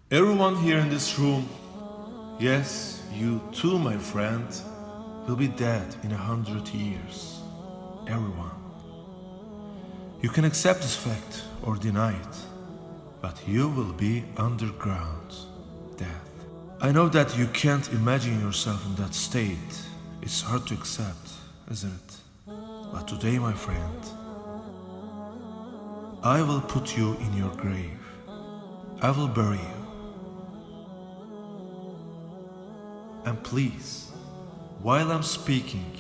Everyone here in this room, yes, you too, my friend, will be dead in 100 years. Everyone. You can accept this fact or deny it, but you will be underground, death. I know that you can't imagine yourself in that state. It's hard to accept, isn't it? But today, my friend, I will put you in your grave. I will bury you. And please, while I'm speaking,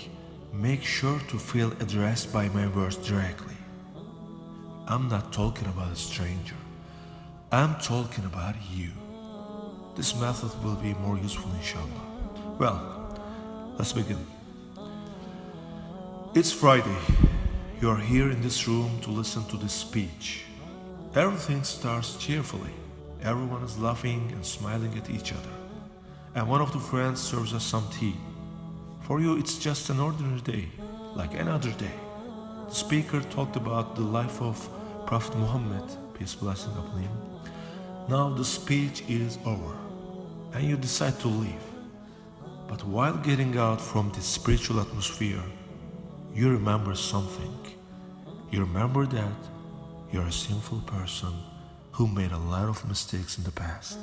make sure to feel addressed by my words directly. I'm not talking about a stranger. I'm talking about you. This method will be more useful, inshallah. Well, let's begin. It's Friday. You are here in this room to listen to this speech. Everything starts cheerfully. Everyone is laughing and smiling at each other. And one of the friends serves us some tea. For you, it's just an ordinary day, like any other day. The speaker talked about the life of Prophet Muhammad, peace blessing upon him. Now the speech is over, and you decide to leave. But while getting out from this spiritual atmosphere, you remember something. You remember that you're a sinful person who made a lot of mistakes in the past.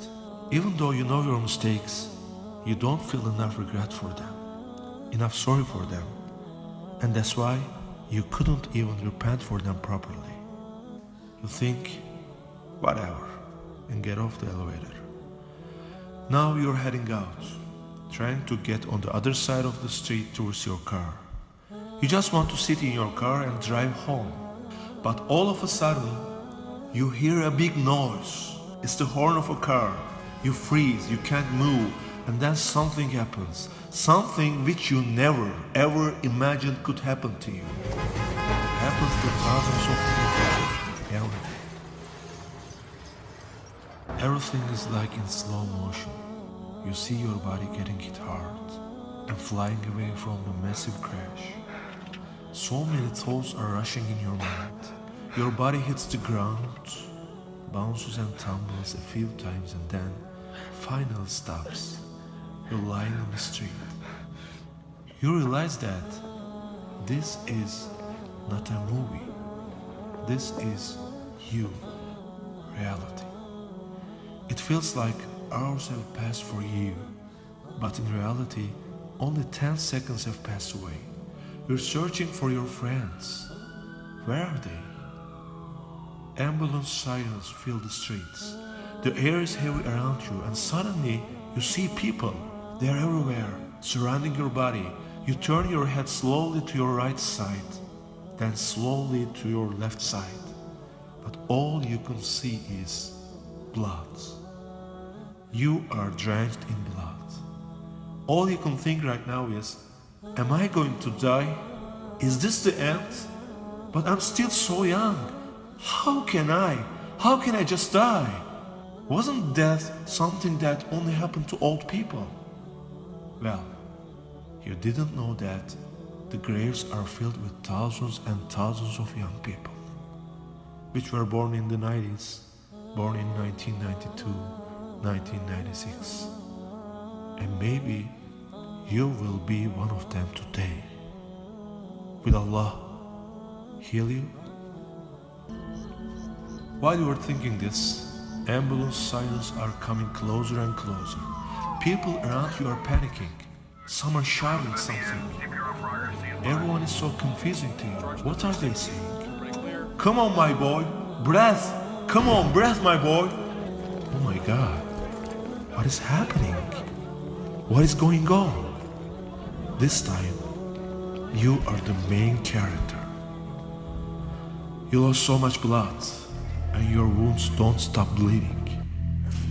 Even though you know your mistakes, you don't feel enough regret for them, enough sorry for them, and that's why you couldn't even repent for them properly. You think, whatever, and get off the elevator. Now you're heading out, trying to get on the other side of the street towards your car. You just want to sit in your car and drive home, but all of a sudden, you hear a big noise. It's the horn of a car. You freeze, you can't move, and then something happens. Something which you never, ever imagined could happen to you. It happens to thousands of people every day. Everything is like in slow motion. You see your body getting hit hard and flying away from a massive crash. So many thoughts are rushing in your mind. Your body hits the ground, bounces and tumbles a few times, and then finally stops. You're lying on the street. You realize that this is not a movie. This is you, reality. It feels like hours have passed for you, but in reality, only 10 seconds have passed away. You're searching for your friends. Where are they? Ambulance sirens fill the streets. The air is heavy around you, and suddenly you see people. They're everywhere, surrounding your body. You turn your head slowly to your right side, then slowly to your left side. But all you can see is blood. You are drenched in blood. All you can think right now is, am I going to die? Is this the end? But I'm still so young. How can I just die? Wasn't death something that only happened to old people? Well, you didn't know that the graves are filled with thousands and thousands of young people, which were born in the 90s, born in 1992, 1996. And maybe you will be one of them today. Will Allah heal you? While you were thinking this, ambulance sirens are coming closer and closer. People around you are panicking. Some are shouting something. Everyone is so confusing to you. What are they saying? Come on, my boy. Breath. Come on, breath, my boy. Oh my God. What is happening? What is going on? This time, you are the main character. You lost so much blood, and your wounds don't stop bleeding.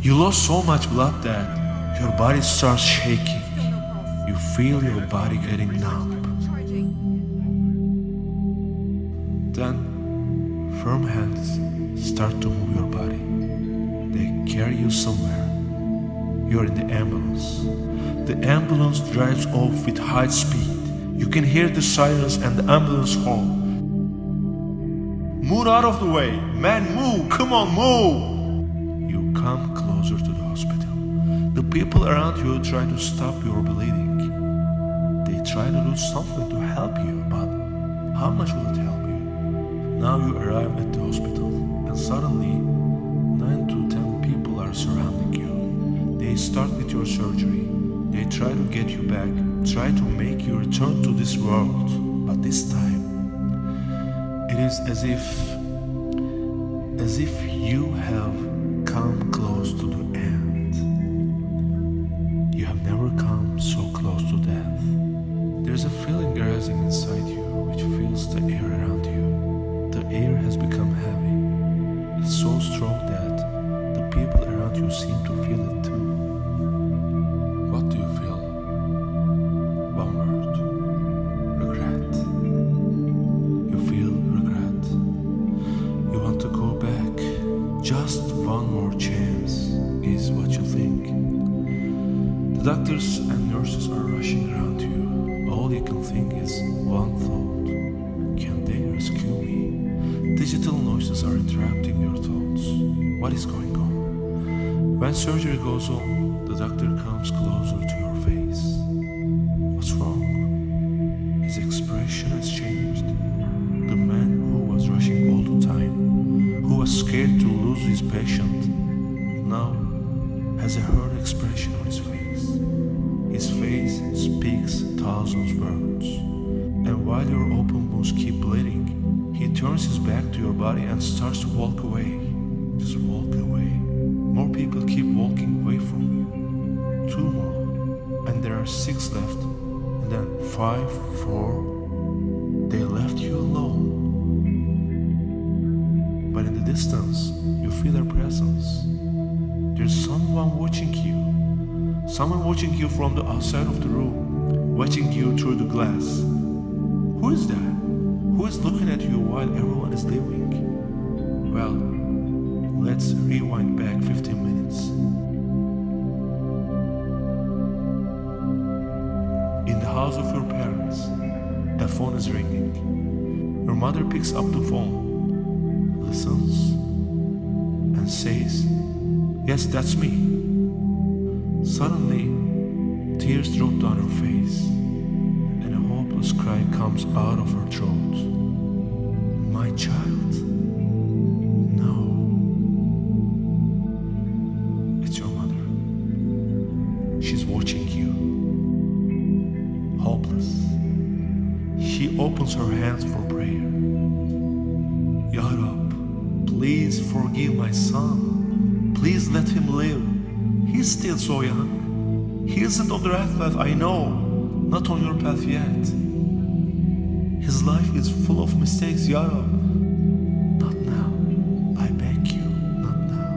You lost so much blood that your body starts shaking. You feel your body getting numb. Then, firm hands start to move your body. They carry you somewhere. You're in the ambulance. The ambulance drives off with high speed. You can hear the sirens and the ambulance horn. Move out of the way. Man, move. Come on, move. You come closer to the hospital. The people around you try to stop your bleeding. They try to do something to help you, but how much will it help you? Now you arrive at the hospital, and suddenly 9 to 10 people are surrounding you. They start with your surgery. They try to get you back, try to make you return to this world. But this time, it is as if you have come close to the end. You have never come so close to death. There's a feeling arising inside you which fills the air around you. The air has become heavy. It's so strong that the people around you seem to feel it too. What do you feel? One word. Regret. You feel regret. You want to go back. Just one more chance is what you think. The doctors and nurses are rushing around you. All you can think is one thought. Can they rescue me? Digital noises are interrupting your thoughts. What is going on? When surgery goes on, the doctor comes closer to your face. What's wrong? His expression has changed. The man who was rushing all the time, who was scared to lose his patient, now has a hurt expression on his face. His face speaks thousands of words. And while your open wounds keep bleeding, he turns his back to your body and starts to walk away. Just walk away. More people keep walking away from you. 2 more. And there are 6 left. And then 5, 4. They left you alone. But in the distance, you feel their presence. There's someone watching you. Someone watching you from the outside of the room. Watching you through the glass. Who is that? Who is looking at you while everyone is leaving? Well, let's rewind back 15 minutes. In the house of your parents, a phone is ringing. Your mother picks up the phone, listens, and says, "Yes, that's me." Suddenly, tears drop down her face, and a hopeless cry comes out of her throat. "My child." No. It's your mother. She's watching you. Hopeless. She opens her hands for prayer. "Ya Rab, please forgive my son. Please let him live. He's still so young. He isn't on the right path, I know. Not on your path yet. His life is full of mistakes, Ya Rab. Not now. I beg you, not now.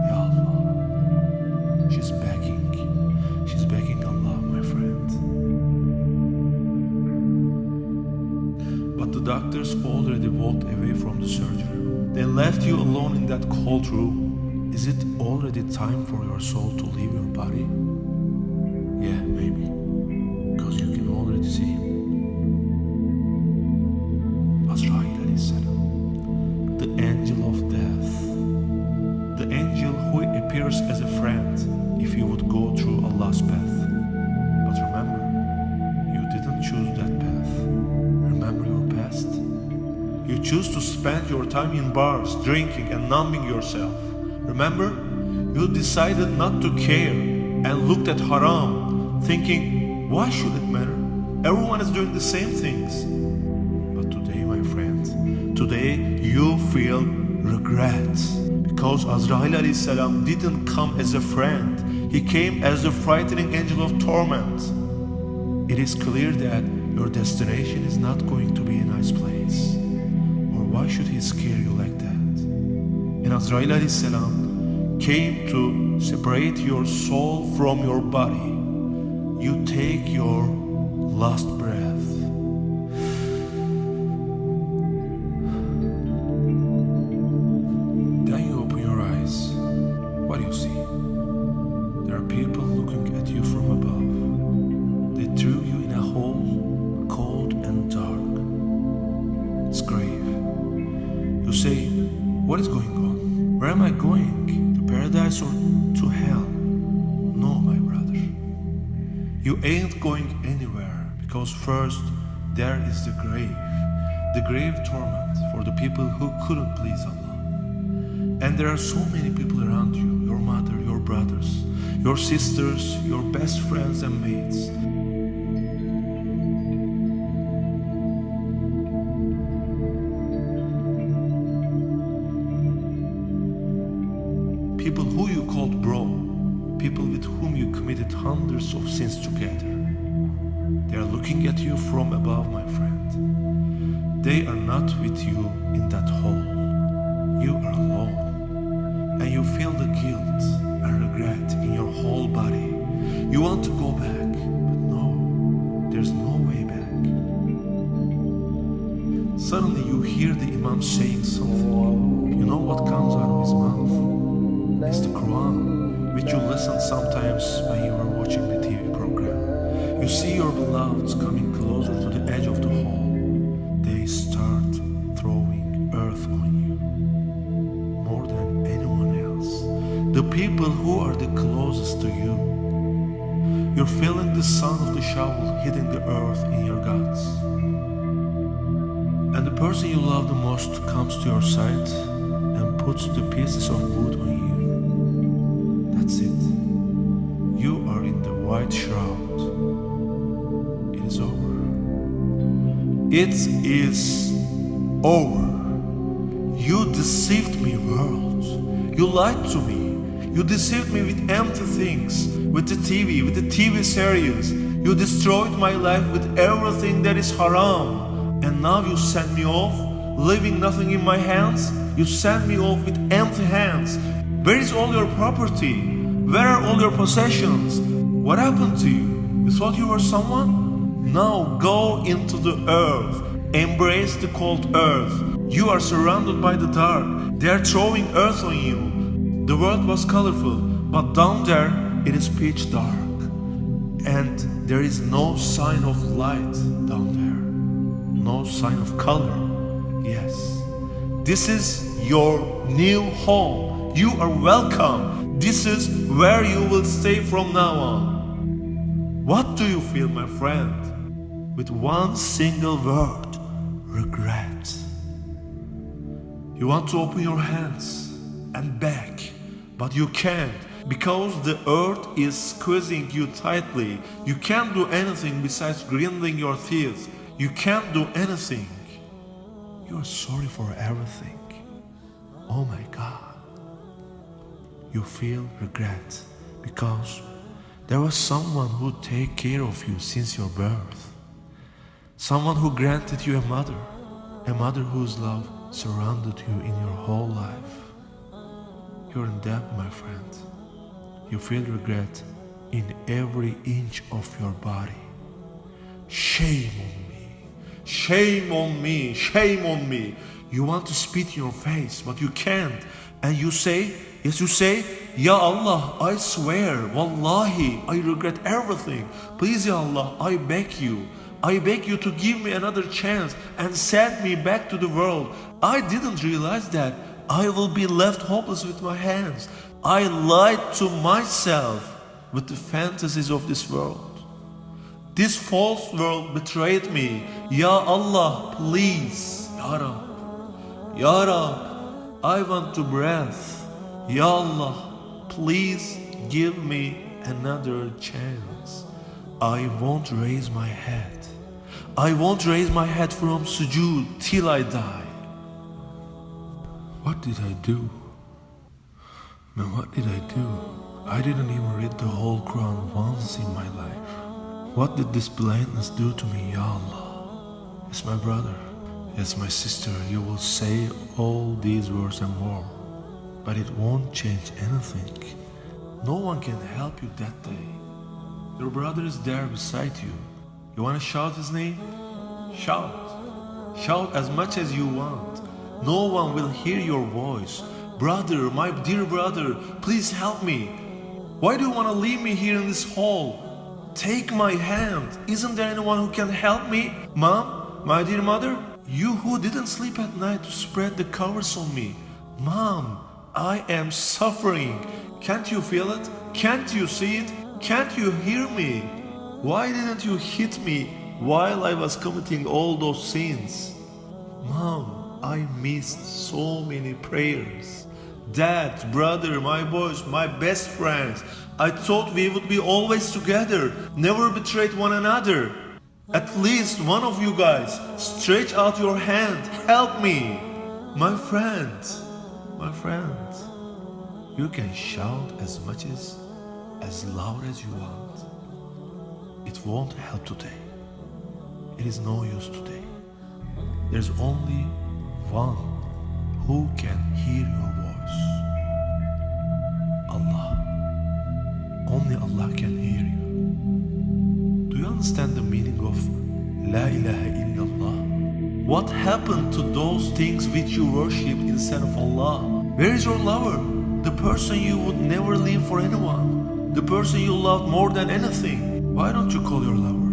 Ya Allah." She's begging. She's begging Allah, my friend. But the doctors already walked away from the surgery. They left you alone in that cold room. Is it already time for your soul to leave your body? Yeah, maybe. Because you can already see him. Azrail alayhi salam, the angel of death. The angel who appears as a friend if you would go through Allah's path. But remember, you didn't choose that path. Remember your past. You choose to spend your time in bars, drinking and numbing yourself. Remember, you decided not to care and looked at haram, thinking, why should it matter? Everyone is doing the same things. But today, my friend, today you feel regret. Because Azrail alayhi salam didn't come as a friend. He came as the frightening angel of torment. It is clear that your destination is not going to be a nice place. Or why should he scare you like that? And Azrail alayhi salam came to separate your soul from your body. You take your last breath. Then you open your eyes. What do you see? There are people looking at you from above. They threw you in a hole, cold and dark. It's grave. You say, what is going on? Where am I going? To paradise or You ain't going anywhere, because first there is the grave torment for the people who couldn't please Allah. And there are so many people around you, your mother, your brothers, your sisters, your best friends and mates. People who you called bro, people with whom you committed hundreds of sins together. They are looking at you from above, my friend. They are not with you in that hole. You are alone, and you feel the guilt and regret in your whole body. You want to go back, but no, there's no way back. Suddenly you hear the Imam saying something. You know what comes out of his mouth? It's the Quran, which you listen sometimes when you are watching the TV program. You see your beloveds coming closer to the edge of the hole. They start throwing earth on you, more than anyone else. The people who are the closest to you. You're feeling the sound of the shovel hitting the earth in your guts. And the person you love the most comes to your side and puts the pieces of wood on you. That's it. You are in the white shroud. It is over. It is over. You deceived me, world. You lied to me. You deceived me with empty things, with the TV series. You destroyed my life with everything that is haram. And now you send me off, leaving nothing in my hands. You send me off with empty hands. Where is all your property? Where are all your possessions? What happened to you? You thought you were someone? Now go into the earth. Embrace the cold earth. You are surrounded by the dark. They are throwing earth on you. The world was colorful, but down there it is pitch dark. And there is no sign of light down there. No sign of color. Yes. This is your new home. You are welcome. This is where you will stay from now on. What do you feel, my friend? With one single word, regret. You want to open your hands and beg, but you can't, because the earth is squeezing you tightly. You can't do anything besides grinding your teeth. You can't do anything. You are sorry for everything. Oh my God. You feel regret because there was someone who take care of you since your birth. Someone who granted you a mother whose love surrounded you in your whole life. You're in debt, my friend. You feel regret in every inch of your body. Shame on me, shame on me, shame on me. You want to spit in your face, but you can't. And you say, yes, you say, Ya Allah, I swear, Wallahi, I regret everything. Please, Ya Allah, I beg you to give me another chance and send me back to the world. I didn't realize that I will be left hopeless with my hands. I lied to myself with the fantasies of this world. This false world betrayed me. Ya Allah, please, Ya Rab, Ya Rab, I want to breathe. Ya Allah, please give me another chance. I won't raise my head. I won't raise my head from sujood till I die. What did I do? Man, what did I do? I didn't even read the whole Quran once in my life. What did this blindness do to me, Ya Allah? Yes, my brother. Yes, my sister, you will say all these words and more, but it won't change anything. No one can help you that day. Your brother is there beside you. You want to shout his name? Shout. Shout as much as you want. No one will hear your voice. Brother, my dear brother, please help me. Why do you want to leave me here in this hole? Take my hand. Isn't there anyone who can help me? Mom, my dear mother, you who didn't sleep at night to spread the covers on me. Mom, I am suffering. Can't you feel it? Can't you see it? Can't you hear me? Why didn't you hit me while I was committing all those sins? Mom, I missed so many prayers. Dad, brother, my boys, my best friends. I thought we would be always together, never betrayed one another. At least one of you guys, stretch out your hand, help me. My friends, you can shout as much as loud as you want. It won't help today. It is no use today. There's only one who can hear your voice. Allah. Only Allah can hear you. Do you understand the meaning of La ilaha illallah? What happened to those things which you worship instead of Allah? Where is your lover? The person you would never leave for anyone. The person you loved more than anything. Why don't you call your lover?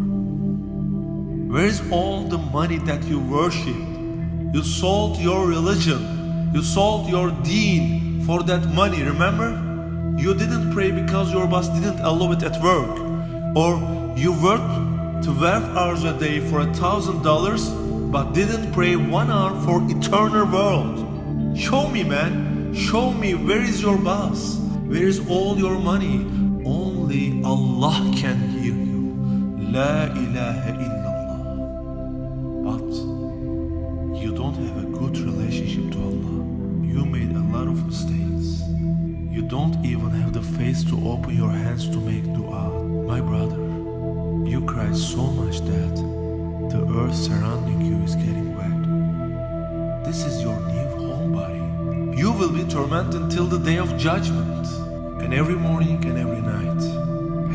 Where is all the money that you worshipped? You sold your religion. You sold your deen for that money, remember? You didn't pray because your boss didn't allow it at work. Or you worked 12 hours a day for $1,000 but didn't pray 1 hour for eternal world. Show me, man. Show me, where is your boss? Where is all your money? Only Allah can hear you. La ilaha illallah. But you don't have a good relationship to Allah. You made a lot of mistakes. You don't even have the face to open your hands to make dua. My brother, you cry so much that the earth surrounding you is getting wet. This is your new home body. You will be tormented till the day of judgment. And every morning and every night,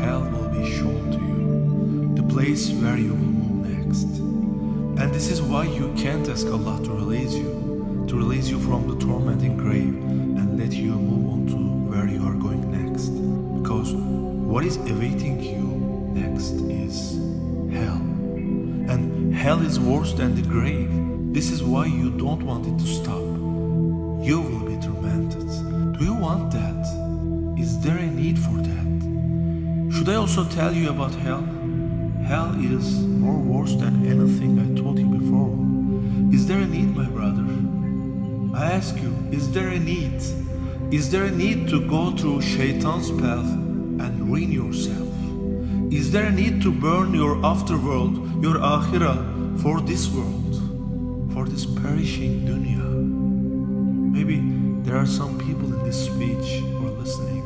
hell will be shown to you, the place where you will move next. And this is why you can't ask Allah to release you from the tormenting grave and let you move on to where you are going next. Because what is awaiting you next is hell. And hell is worse than the grave. This is why you don't want it to stop. You will be tormented. Do you want that? Is there a need for that? Should I also tell you about hell? Hell is more worse than anything I told you before. Is there a need, my brother? I ask you, is there a need? Is there a need to go through Shaitan's path and ruin yourself? Is there a need to burn your afterworld, your akhirah, for this world, for this perishing dunya? Maybe there are some people in this speech who are listening,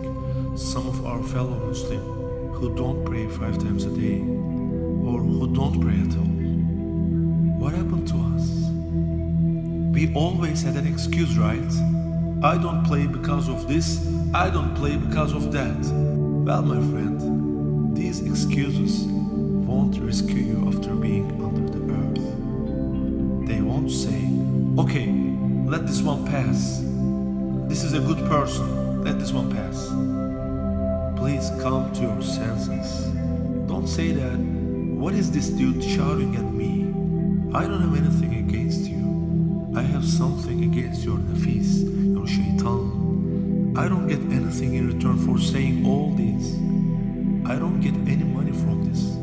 some of our fellow Muslims who don't pray 5 times a day, or who don't pray at all. What happened to us? We always had an excuse, right? I don't play because of this, I don't play because of that. Well, my friend, these excuses won't rescue you after being under the earth. They won't say, okay, let this one pass. This is a good person, let this one pass. Please come to your senses. Don't say that, what is this dude shouting at me? I don't have anything against you. I have something against your nafis, your shaitan. I don't get anything in return for saying all this. I don't get any money from this.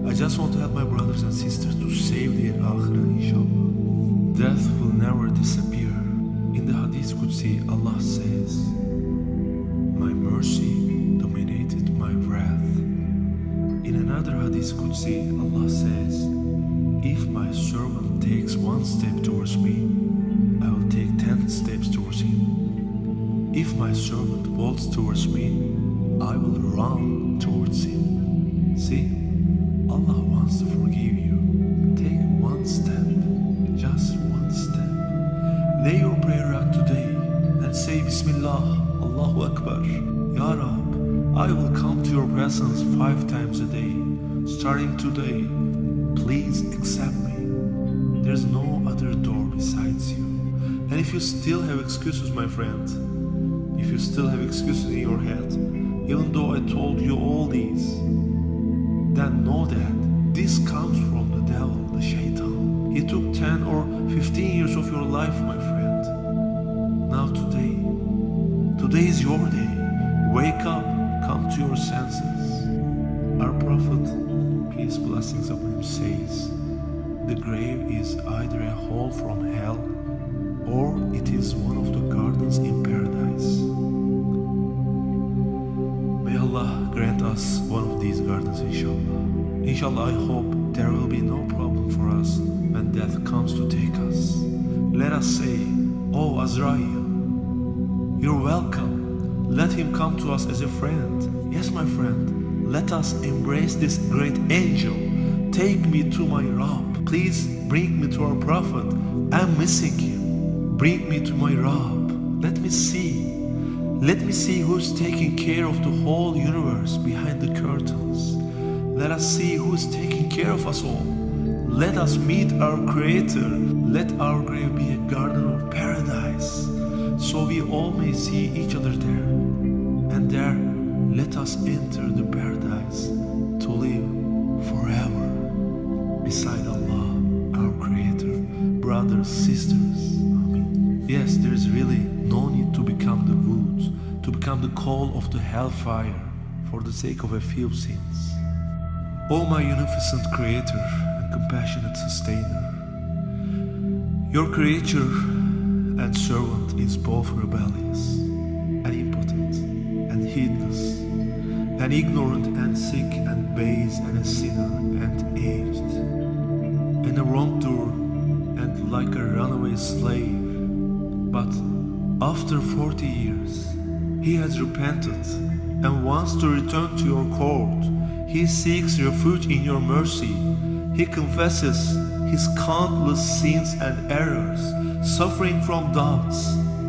I just want to help my brothers and sisters to save their akhirah, inshallah. Death will never disappear. In the Hadith Qudsi, Allah says, my mercy dominated my wrath. In another Hadith Qudsi, Allah says, if my servant takes 1 step towards me, I will take 10 steps towards him. If my servant walks towards me, I will run towards him. See, Allah wants to forgive you. Take 1 step, just 1 step. Lay your prayer out today and say Bismillah, Allahu Akbar. Ya Rab, I will come to your presence 5 times a day. Starting today, please accept me. There's no other door besides you. And if you still have excuses, my friend, if you still have excuses in your head, even though I told you all these, then know that this comes from the devil, the shaitan. He took 10 or 15 years of your life, my friend. Now today is your day. Wake up, come to your senses. Our Prophet, peace blessings upon him, says, the grave is either a hole from hell or it is one of the gardens in paradise. May Allah grant us one of these gardens, inshallah. Inshallah, I hope there will be no problem for us when death comes to take us. Let us say, "Oh Azrael, you're welcome. Let him come to us as a friend. Yes, my friend, let us embrace this great angel. Take me to my Rabb. Please bring me to our Prophet. I'm missing him. Bring me to my Rabb. Let me see. Let me see who's taking care of the whole universe behind the curtains. Let us see who's taking care of us all. Let us meet our Creator. Let our grave be a garden of paradise, so we all may see each other there. And there, let us enter the paradise to live forever beside Allah, our Creator, brothers, sisters. Amen. Yes, there is really no need to become the wood, to become the coal of the hellfire for the sake of a few sins. O my unificent Creator and compassionate Sustainer, your creature and servant is both rebellious and impotent and heedless and ignorant and sick and base and a sinner and aged and a wrongdoer and like a runaway slave. But after 40 years he has repented and wants to return to your court. He seeks refuge in your mercy. He confesses his countless sins and errors, suffering from doubts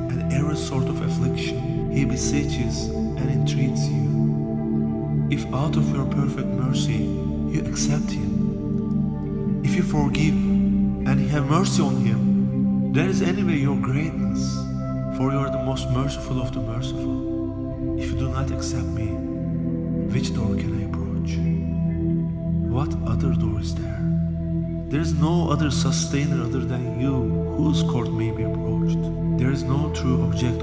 and every sort of affliction. He beseeches and entreats you. If out of your perfect mercy you accept him, if you forgive and have mercy on him, there is anyway your greatness, for you are the most merciful of the merciful. If you do not accept me, which door can I approach? What other door is there? There is no other sustainer other than you whose court may be approached. There is no true object